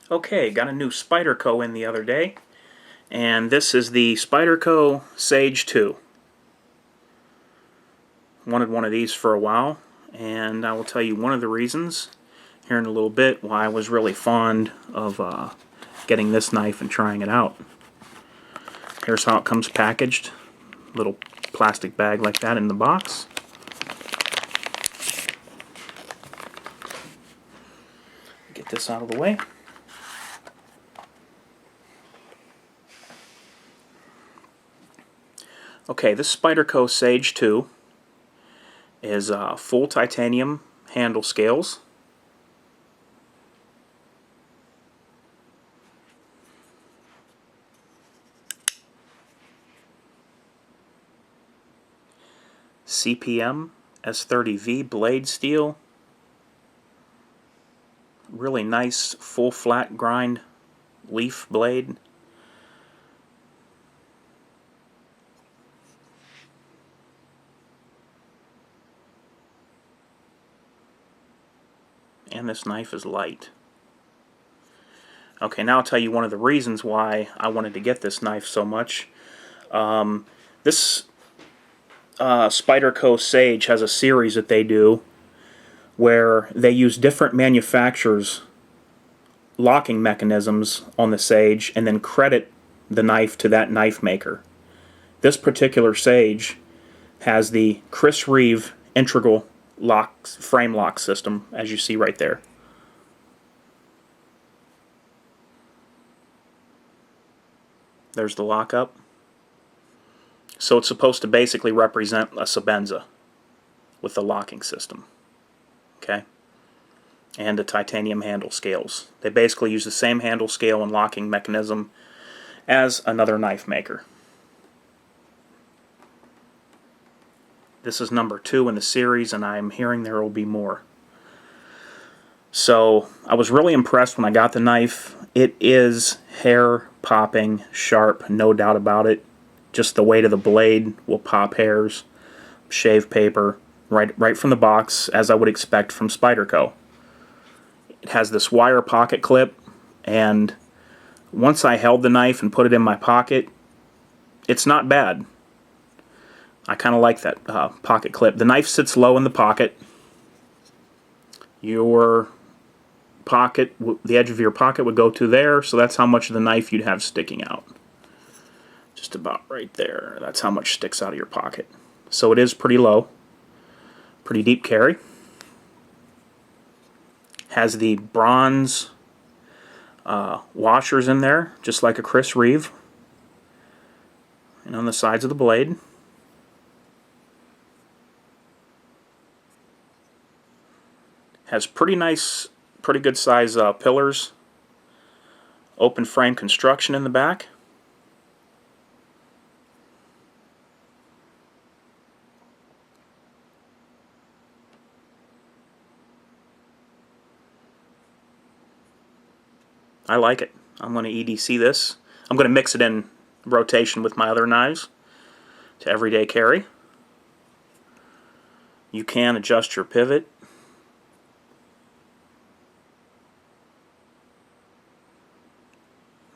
Okay, got a new Spyderco in the other day, and this is the Spyderco Sage 2. Wanted one of these for a while, and I will tell you one of the reasons here in a little bit why I was really fond of getting this knife and trying it out. Here's how it comes packaged. Little plastic bag like that in the box. Get this out of the way. Okay, this Spyderco Sage 2 is full titanium handle scales. CPM S30V blade steel. Really nice full flat grind leaf blade. And this knife is light. Okay, now I'll tell you one of the reasons why I wanted to get this knife so much. This Spyderco Sage has a series that they do where they use different manufacturers' locking mechanisms on the Sage and then credit the knife to that knife maker. This particular Sage has the Chris Reeve integral frame lock system, as you see right there. There's the lockup. So it's supposed to basically represent a Sebenza with the locking system. Okay? And the titanium handle scales. They basically use the same handle scale and locking mechanism as another knife maker. This is number 2 in the series, and I'm hearing there will be more. So I was really impressed when I got the knife. It is hair-popping sharp, no doubt about it. Just the weight of the blade will pop hairs. Shave paper, right from the box, as I would expect from Spyderco. It has this wire pocket clip, and once I held the knife and put it in my pocket, it's not bad. I kind of like that pocket clip. The knife sits low in the pocket. Your pocket, the edge of your pocket would go to there, so that's how much of the knife you'd have sticking out. Just about right there. That's how much sticks out of your pocket. So it is pretty low. Pretty deep carry. Has the bronze washers in there, just like a Chris Reeve. And on the sides of the blade. Has pretty nice, pretty good size pillars. Open frame construction in the back. I like it. I'm going to EDC this. I'm going to mix it in rotation with my other knives to everyday carry. You can adjust your pivot.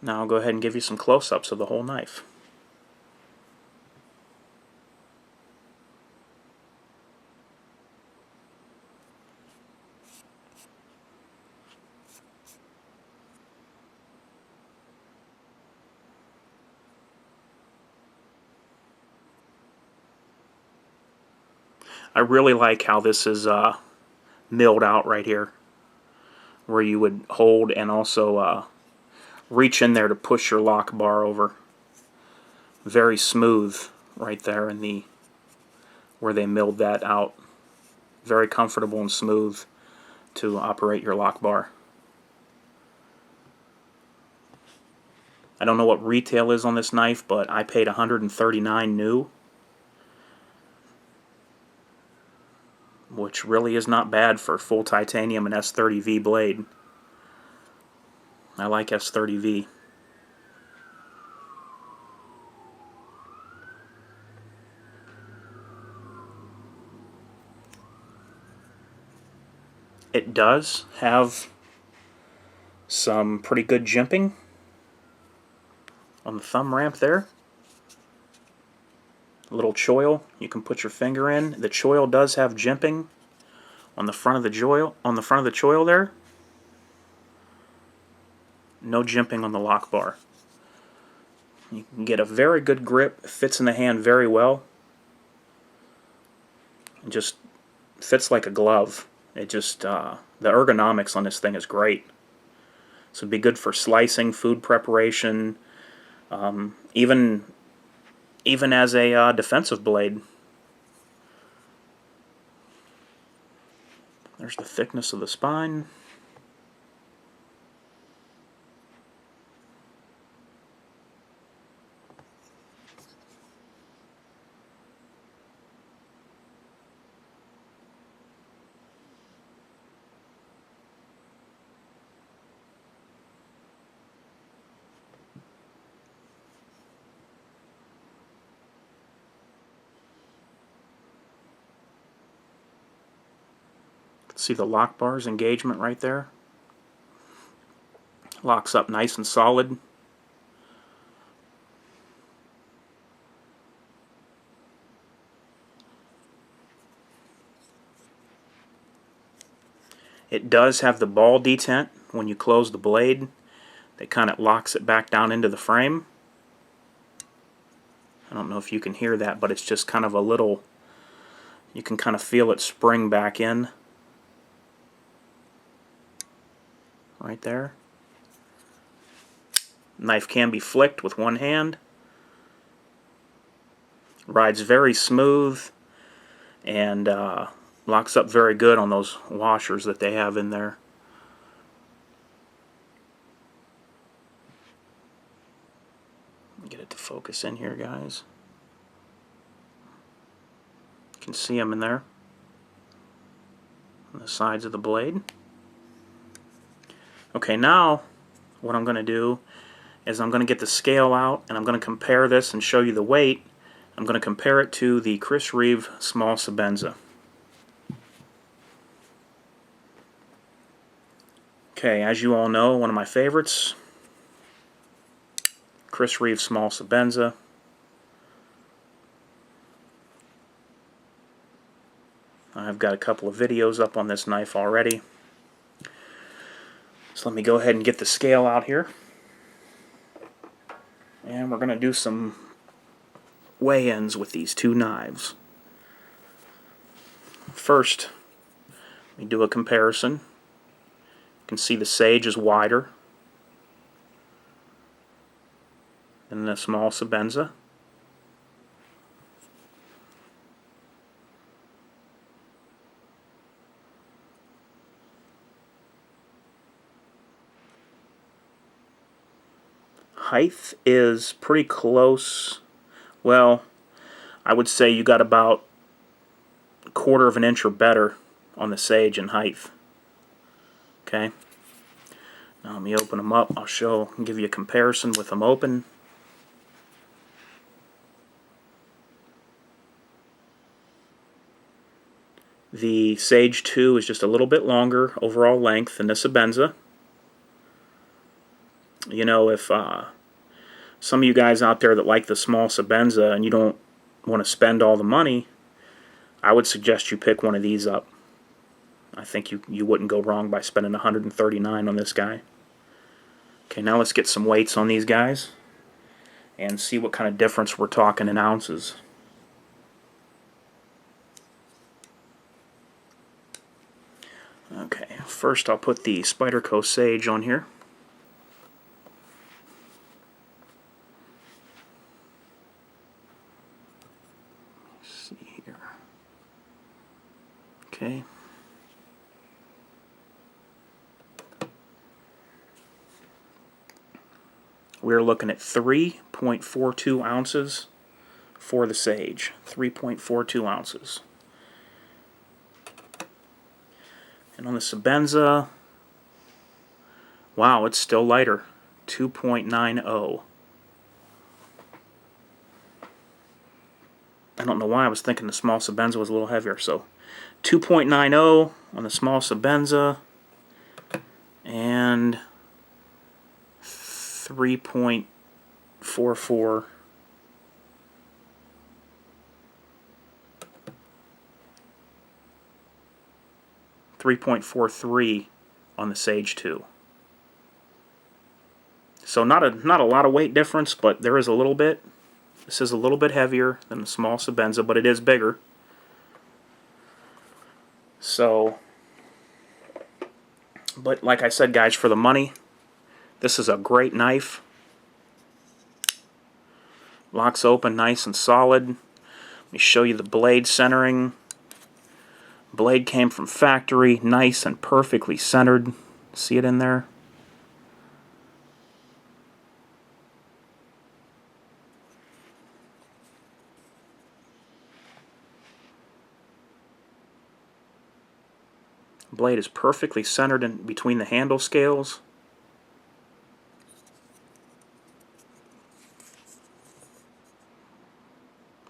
Now I'll go ahead and give you some close-ups of the whole knife. I really like how this is milled out right here, where you would hold and also reach in there to push your lock bar over. Very smooth right there in the where they milled that out. Very comfortable and smooth to operate your lock bar. I don't know what retail is on this knife, but I paid $139 new, which really is not bad for full titanium and S30V blade. I like S30V. It does have Some pretty good jimping on the thumb ramp there. A little choil you can put your finger in. The choil does have jimping on the front of the choil there. No jimping on the lock bar. You can get a very good grip. It fits in the hand very well. It just fits like a glove. It just the ergonomics on this thing is great. So it'd be good for slicing, food preparation, even as a defensive blade. There's the thickness of the spine. See the lock bar's engagement right there? Locks up nice and solid. It does have the ball detent when you close the blade. That kind of locks it back down into the frame. I don't know if you can hear that, but it's just kind of a little, you can kind of feel it spring back in. Right there. Knife can be flicked with one hand. Rides very smooth and locks up very good on those washers that they have in there. Get it to focus in here, guys. You can see them in there on the sides of the blade. Okay, now what I'm going to do is I'm going to get the scale out and I'm going to compare this and show you the weight. I'm going to compare it to the Chris Reeve Small Sebenza. Okay, as you all know, one of my favorites, Chris Reeve Small Sebenza. I've got a couple of videos up on this knife already. So let me go ahead and get the scale out here. And we're going to do some weigh-ins with these two knives. First, we do a comparison. You can see the Sage is wider than the Small Sebenza. Height is pretty close. Well, I would say you got about a quarter of an inch or better on the Sage in height. Okay. Now let me open them up. I'll give you a comparison with them open. The Sage 2 is just a little bit longer overall length than the Sebenza. You know, if some of you guys out there that like the Small Sebenza and you don't want to spend all the money, I would suggest you pick one of these up. I think you wouldn't go wrong by spending $139 on this guy. Okay, now let's get some weights on these guys and see what kind of difference we're talking in ounces. Okay, first I'll put the Spyderco Sage on here. Okay. We're looking at 3.42 ounces for the Sage. 3.42 ounces. And on the Sebenza, wow, it's still lighter. 2.90. I don't know why I was thinking the Small Sebenza was a little heavier. So 2.90 on the Small Sebenza and 3.44. .43 on the Sage 2. So not a lot of weight difference, but there is a little bit. This is a little bit heavier than the small Sebenza, but it is bigger. So, but like I said, guys, for the money, this is a great knife. Locks open nice and solid. Let me show you the blade centering. Blade came from factory, nice and perfectly centered. See it in there? Blade is perfectly centered in between the handle scales.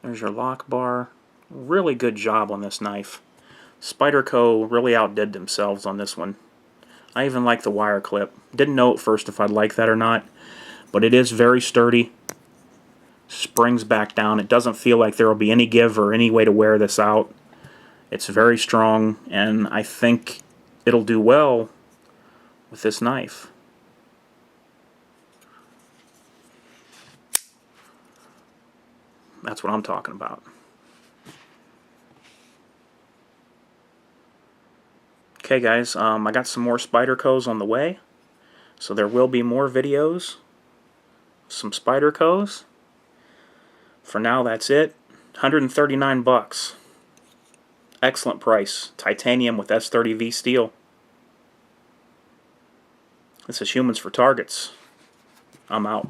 There's your lock bar. Really good job on this knife. Spyderco really outdid themselves on this one. I even like the wire clip. Didn't know at first if I'd like that or not, but it is very sturdy. Springs back down. It doesn't feel like there will be any give or any way to wear this out. It's very strong, and I think it'll do well with this knife. That's what I'm talking about. Okay guys, I got some more Spydercos on the way, so there will be more videos, some Spydercos. For now, that's it. 139 bucks. Excellent price. Titanium with S30V steel. This is Humans for Targets. I'm out.